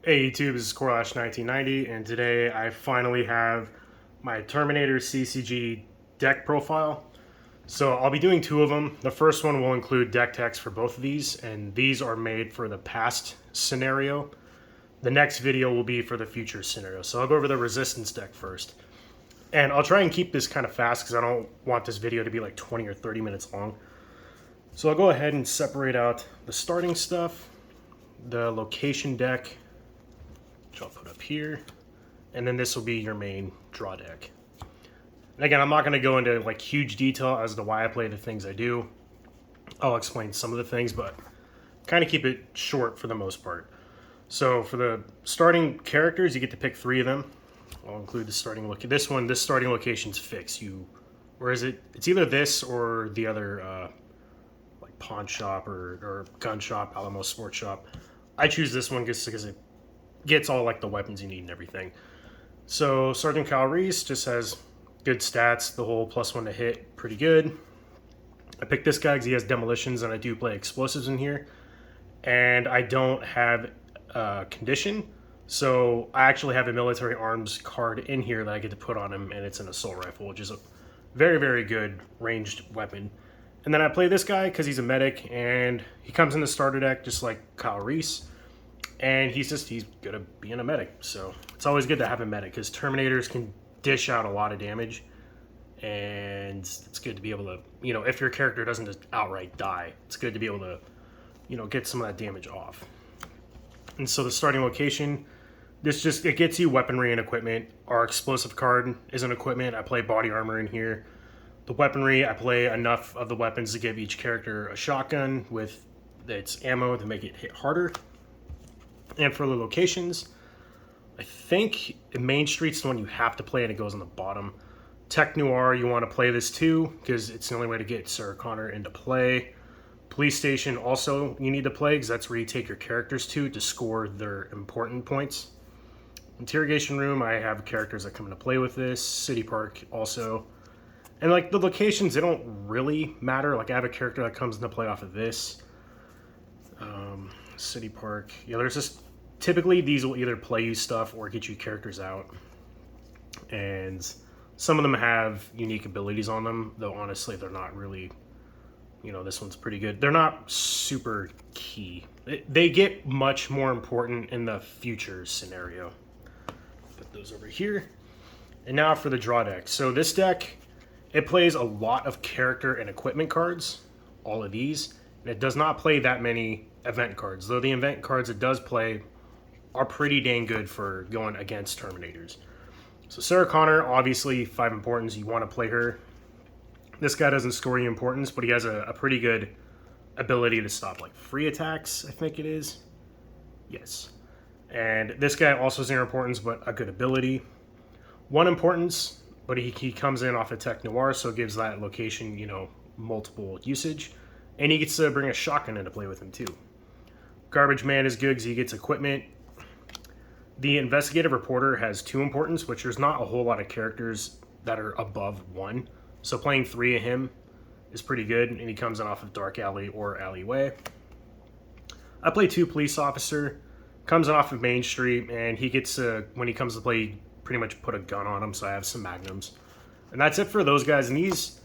Hey YouTube, this is Corlash1990, and today I finally have my Terminator CCG deck profile. So I'll be doing two of them. The first one will include deck text for both of these, and these are made for the past scenario. The next video will be for the future scenario. So I'll go over the resistance deck first. And I'll try and keep this kind of fast because I don't want this video to be like 20 or 30 minutes long. So I'll go ahead and separate out the starting stuff, the location deck, which I'll put up here, and then this will be your main draw deck. And again, I'm not going to go into like huge detail as to why I play the things I do. I'll explain some of the things, but kind of keep it short for the most part. So for the starting characters, you get to pick 3 of them. I'll include the starting look. This starting location's fixed. Or is it? It's either this or the other, like pawn shop or gun shop, Alamo Sports Shop. I choose this one just because it gets all like the weapons you need and everything. So Sergeant Kyle Reese just has good stats, the whole +1 to hit, pretty good. I picked this guy because he has demolitions and I do play explosives in here. And I don't have condition, so I actually have a military arms card in here that I get to put on him, and it's an assault rifle, which is a very, very good ranged weapon. And then I play this guy because he's a medic, and he comes in the starter deck just like Kyle Reese. And he's good at being a medic. So it's always good to have a medic because Terminators can dish out a lot of damage. And it's good to be able to, if your character doesn't just outright die, it's good to be able to, get some of that damage off. And so the starting location, it gets you weaponry and equipment. Our explosive card is an equipment. I play body armor in here. The weaponry, I play enough of the weapons to give each character a shotgun with its ammo to make it hit harder. And for the locations, I think Main Street's the one you have to play, and it goes on the bottom. Tech Noir, you want to play this too, because it's the only way to get Sarah Connor into play. Police Station also you need to play, because that's where you take your characters to score their important points. Interrogation Room, I have characters that come into play with this. City Park also. And like the locations, they don't really matter. Like I have a character that comes into play off of this. City Park. Yeah, there's just typically these will either play you stuff or get you characters out. And some of them have unique abilities on them, though honestly they're not really, this one's pretty good. They're not super key. They get much more important in the future scenario. Put those over here. And now for the draw deck. So this deck, it plays a lot of character and equipment cards, all of these. And it does not play that many event cards, though the event cards it does play are pretty dang good for going against Terminators. So Sarah Connor, obviously 5 importance, you want to play her. This guy doesn't score any importance, but he has a pretty good ability to stop like free attacks, I think it is. Yes. And this guy also has 0 importance, but a good ability. 1 importance, but he comes in off of Tech Noir, so it gives that location, multiple usage. And he gets to bring a shotgun into play with him too. Garbage Man is good because he gets equipment. The Investigative Reporter has 2 importance, which there's not a whole lot of characters that are above 1. So playing 3 of him is pretty good, and he comes in off of Dark Alley or Alleyway. I play 2 Police Officer, comes in off of Main Street, and he gets when he comes to play, pretty much put a gun on him, so I have some magnums. And that's it for those guys, and these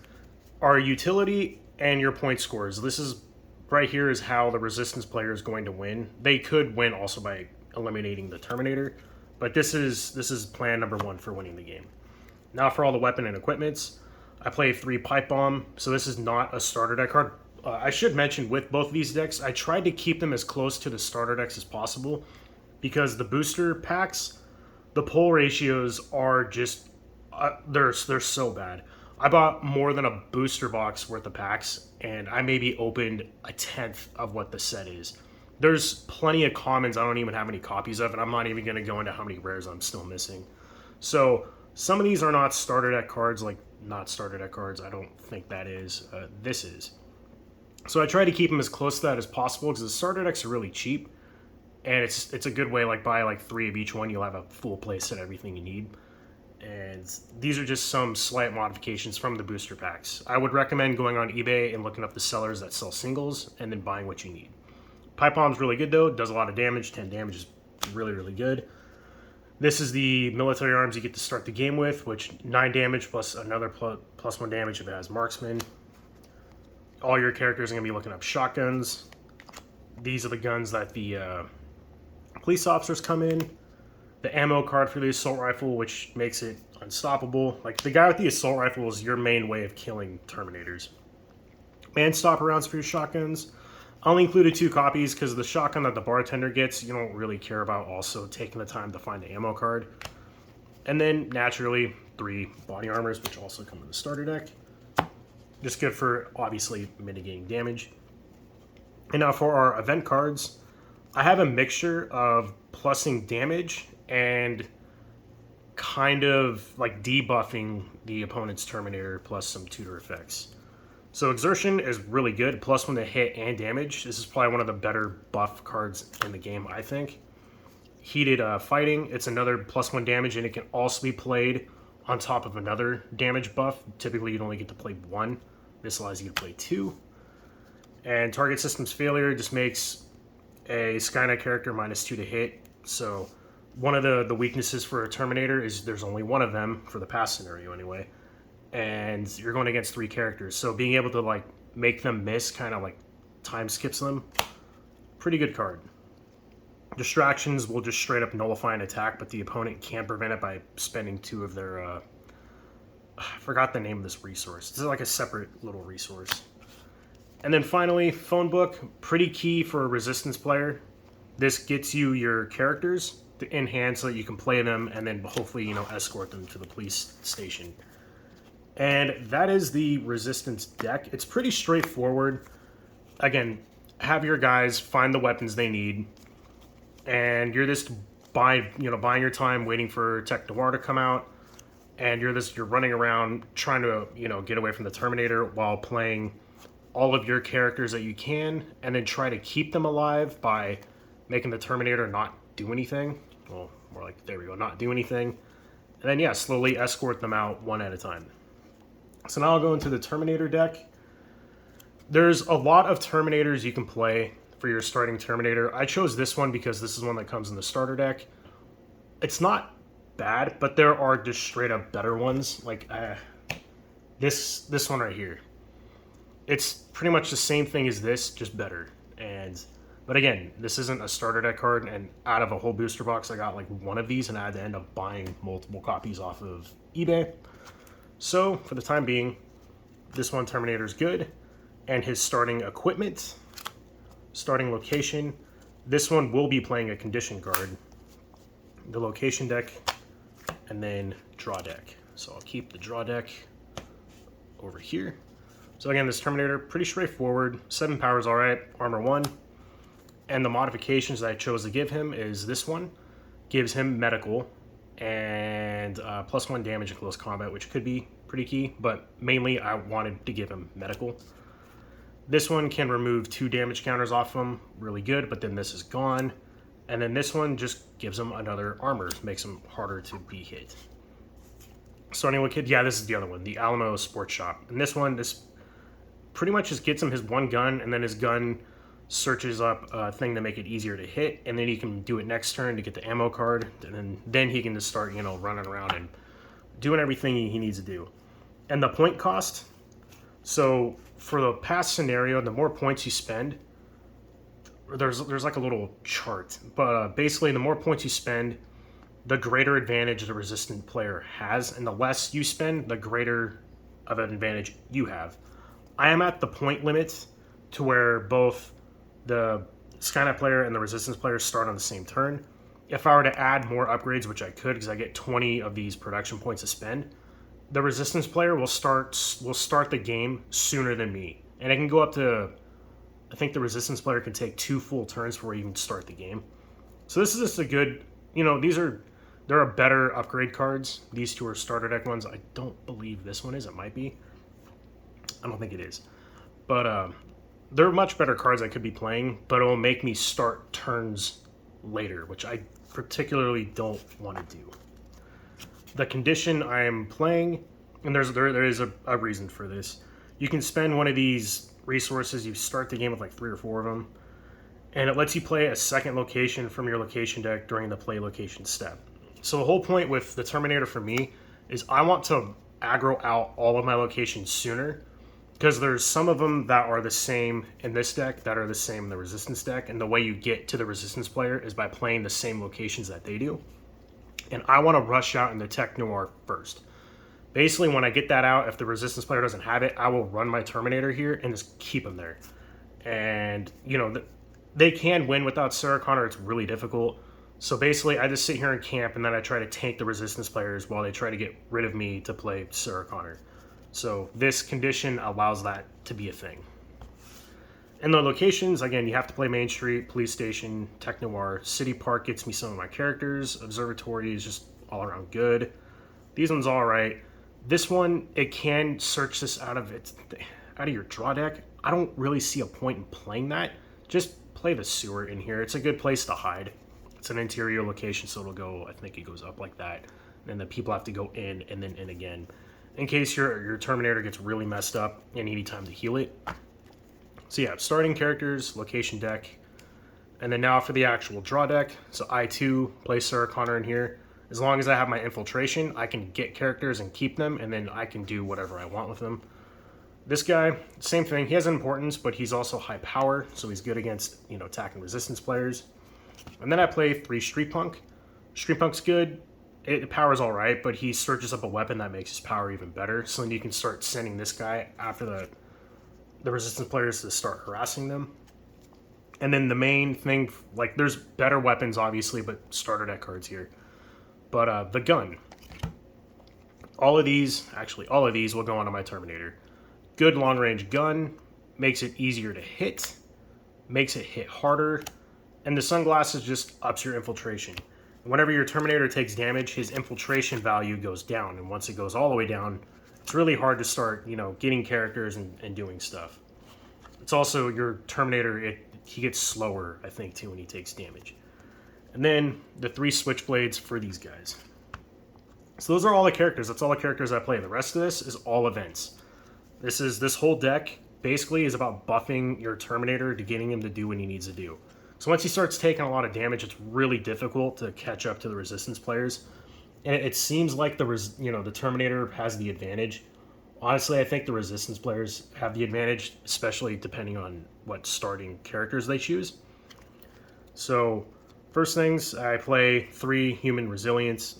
are utility and your point scores. This is right here is how the resistance player is going to win. They could win also by eliminating the Terminator, but this is plan number 1 for winning the game. Now for all the weapon and equipments, I play 3 Pipe Bomb, so this is not a starter deck card. I should mention with both of these decks, I tried to keep them as close to the starter decks as possible because the booster packs, the pull ratios are just they're so bad. I bought more than a booster box worth of packs, and I maybe opened a 10th of what the set is. There's plenty of commons I don't even have any copies of, and I'm not even going to go into how many rares I'm still missing. So some of these are not starter deck cards, like not starter deck cards. I don't think that is. This is. So I try to keep them as close to that as possible because the starter decks are really cheap, and it's a good way, like buy like 3 of each one, you'll have a full play set, everything you need. And these are just some slight modifications from the booster packs. I would recommend going on eBay and looking up the sellers that sell singles and then buying what you need. Pipe Bomb's really good though, does a lot of damage. 10 damage is Really, really good. This is the military arms you get to start the game with, which 9 damage plus another plus 1 damage if it has marksman. All your characters are going to be looking up shotguns. These are the guns that the police officers come in. The ammo card for the assault rifle, which makes it unstoppable. Like, the guy with the assault rifle is your main way of killing Terminators. And stopper rounds for your shotguns. I only included 2 copies because the shotgun that the bartender gets, you don't really care about also taking the time to find the ammo card. And then, naturally, 3 body armors, which also come in the starter deck. Just good for, obviously, mitigating damage. And now for our event cards, I have a mixture of plussing damage and kind of like debuffing the opponent's Terminator plus some tutor effects. So Exertion is really good, plus 1 to hit and damage. This is probably one of the better buff cards in the game, I think. Heated Fighting, it's another plus 1 damage, and it can also be played on top of another damage buff. Typically, you'd only get to play 1. This allows you to play 2. And Target Systems Failure just makes a Skynet character -2 to hit. So one of the weaknesses for a Terminator is there's only one of them, for the past scenario anyway. And you're going against 3 characters. So being able to like make them miss kind of like time skips them. Pretty good card. Distractions will just straight up nullify an attack, but the opponent can prevent it by spending 2 of their... I forgot the name of this resource. This is like a separate little resource. And then finally, Phone Book. Pretty key for a Resistance player. This gets you your characters in hand so that you can play them and then hopefully, you know, escort them to the police station. And that is the Resistance deck. It's pretty straightforward. Again, have your guys find the weapons they need, and you're just buying your time waiting for Tech Noir to come out, and you're running around trying to, you know, get away from the Terminator while playing all of your characters that you can, and then try to keep them alive by making the Terminator not do anything. Well, more like, there we go, not do anything. And then, yeah, slowly escort them out one at a time. So now I'll go into the Terminator deck. There's a lot of Terminators you can play for your starting Terminator. I chose this one because this is one that comes in the starter deck. It's not bad, but there are just straight up better ones. Like this one right here. It's pretty much the same thing as this, just better. But again, this isn't a starter deck card, and out of a whole booster box, I got like 1 of these, and I had to end up buying multiple copies off of eBay. So, for the time being, this one Terminator is good, and his starting equipment, starting location, this one will be playing a condition card, the location deck, and then draw deck. So I'll keep the draw deck over here. So again, this Terminator, pretty straightforward. 7 power's alright, armor 1. And the modifications that I chose to give him is this one. Gives him medical and plus 1 damage in close combat, which could be pretty key, but mainly I wanted to give him medical. This one can remove 2 damage counters off him, really good, but then this is gone. And then this one just gives him another armor, makes him harder to be hit. Starting with kid, yeah, this is the other one, the Alamo Sports Shop. And this one, this pretty much just gets him his 1 gun, and then his gun searches up a thing to make it easier to hit, and then he can do it next turn to get the ammo card, and then he can just start, you know, running around and doing everything he needs to do. And the point cost, so for the past scenario, the more points you spend, there's like a little chart, but basically the more points you spend, the greater advantage the resistant player has, and the less you spend, the greater of an advantage you have. I am at the point limit to where both the Skynet player and the Resistance player start on the same turn. If I were to add more upgrades, which I could because I get 20 of these production points to spend, the Resistance player will start the game sooner than me. And it can go up to, I think the Resistance player can take 2 full turns before you can start the game. So this is just a good, you know, there are better upgrade cards. These 2 are starter deck ones. I don't believe this one is. It might be. I don't think it is. But they're much better cards I could be playing, but it will make me start turns later, which I particularly don't want to do. The condition I am playing, and there is a reason for this. You can spend one of these resources, you start the game with like 3 or 4 of them, and it lets you play a second location from your location deck during the play location step. So the whole point with the Terminator for me is I want to aggro out all of my locations sooner, because there's some of them that are the same in this deck that are the same in the Resistance deck, and the way you get to the Resistance player is by playing the same locations that they do. And I want to rush out in the Tech Noir first. Basically, when I get that out, if the Resistance player doesn't have it, I will run my Terminator here and just keep him there. And, you know, they can win without Sarah Connor. It's really difficult. So basically, I just sit here in camp, and then I try to tank the Resistance players while they try to get rid of me to play Sarah Connor. So this condition allows that to be a thing. And the locations, again, you have to play Main Street, Police Station, Tech Noir. City Park gets me some of my characters. Observatory is just all around good. These ones all right. This one, it can search this out of your draw deck. I don't really see a point in playing that. Just play the sewer in here. It's a good place to hide. It's an interior location, so it'll go, I think it goes up like that. And then the people have to go in and then in again, in case your Terminator gets really messed up and you need time to heal it. So yeah, starting characters, location deck, and then now for the actual draw deck. So I too play Sarah Connor in here. As long as I have my infiltration, I can get characters and keep them, and then I can do whatever I want with them. This guy, same thing. He has importance, but he's also high power, so he's good against, you know, attack and resistance players. And then I play 3 Street Punk. Street Punk's good. The power's all right, but he searches up a weapon that makes his power even better. So then you can start sending this guy after the resistance players to start harassing them. And then the main thing, like, there's better weapons, obviously, but starter deck cards here. But the gun. All of these will go onto my Terminator. Good long-range gun, makes it easier to hit, makes it hit harder, and the sunglasses just ups your infiltration. Whenever your Terminator takes damage, his infiltration value goes down, and once it goes all the way down, it's really hard to start, you know, getting characters and doing stuff. It's also your Terminator, he gets slower, I think, too, when he takes damage. And then the 3 switchblades for these guys. So those are all the characters. That's all the characters I play. The rest of this is all events. This whole deck basically is about buffing your Terminator to getting him to do what he needs to do. So once he starts taking a lot of damage, it's really difficult to catch up to the resistance players. And it seems like the Terminator has the advantage. Honestly, I think the resistance players have the advantage, especially depending on what starting characters they choose. So first things, I play 3 human resilience.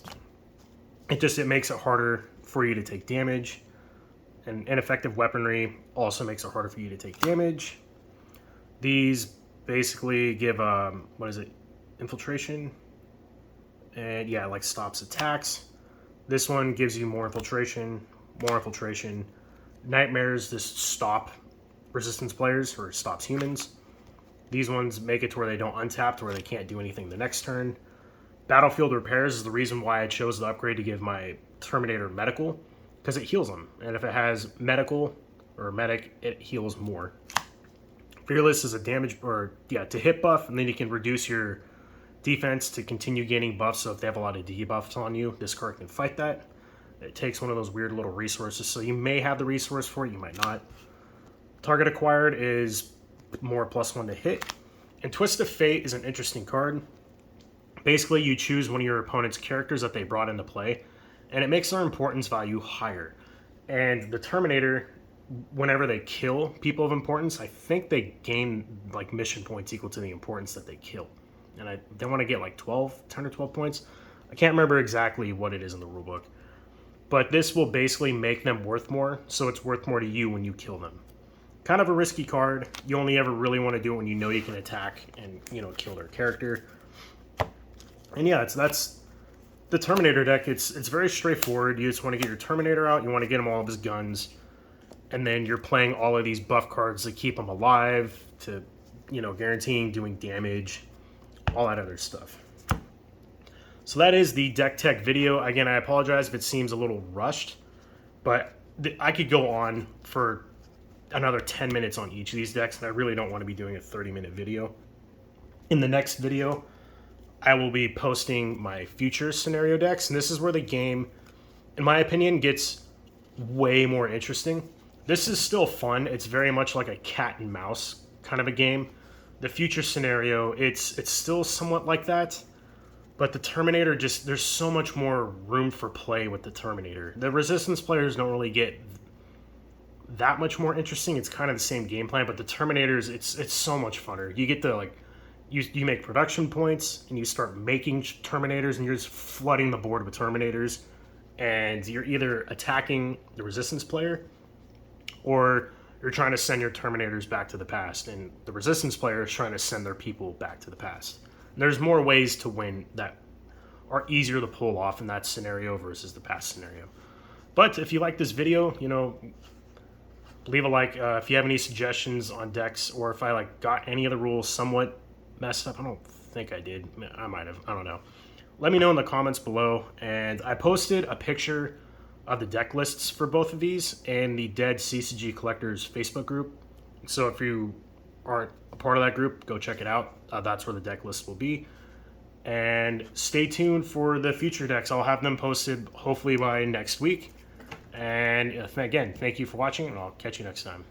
It makes it harder for you to take damage. And ineffective weaponry also makes it harder for you to take damage. These basically give, infiltration. And yeah, like stops attacks. This one gives you more infiltration. Nightmares just stop resistance players, or stops humans. These ones make it to where they don't untap, to where they can't do anything the next turn. Battlefield repairs is the reason why I chose the upgrade to give my Terminator medical, because it heals them. And if it has medical or medic, it heals more. Fearless is a to hit buff, and then you can reduce your defense to continue gaining buffs. So if they have a lot of debuffs on you, this card can fight that. It takes one of those weird little resources, so you may have the resource for it, you might not. Target acquired is more +1 to hit. And Twist of Fate is an interesting card. Basically, you choose one of your opponent's characters that they brought into play, and it makes their importance value higher. And the Terminator, whenever they kill people of importance, I think they gain like mission points equal to the importance that they kill. And they want to get like 10 or 12 points. I can't remember exactly what it is in the rulebook. But this will basically make them worth more, so it's worth more to you when you kill them. Kind of a risky card. You only ever really want to do it when you know you can attack and, you know, kill their character. And yeah, that's the Terminator deck. It's very straightforward. You just want to get your Terminator out. You want to get him all of his guns. And then you're playing all of these buff cards to keep him alive, to, you know, guaranteeing doing damage, all that other stuff. So that is the deck tech video. Again, I apologize if it seems a little rushed, but I could go on for another 10 minutes on each of these decks, and I really don't want to be doing a 30-minute video. In the next video, I will be posting my future scenario decks, and this is where the game, in my opinion, gets way more interesting. This is still fun. It's very much like a cat and mouse kind of a game, the future scenario, it's still somewhat like that, but the Terminator just, there's so much more room for play with the Terminator. The Resistance players don't really get that much more interesting. It's kind of the same game plan, but the Terminators, it's so much funner. You get to like, you make production points and you start making Terminators, and you're just flooding the board with Terminators, and you're either attacking the Resistance player or you're trying to send your Terminators back to the past, and the Resistance player is trying to send their people back to the past. And there's more ways to win that are easier to pull off in that scenario versus the past scenario. But if you like this video, you know, leave a like. If you have any suggestions on decks, or if I like got any of the rules somewhat messed up, I don't think I did. I might have. I don't know. Let me know in the comments below. And I posted a picture of the deck lists for both of these in the Dead CCG Collectors Facebook group. So if you aren't a part of that group, go check it out. That's where the deck list will be. And stay tuned for the future decks. I'll have them posted hopefully by next week. And again, thank you for watching, and I'll catch you next time.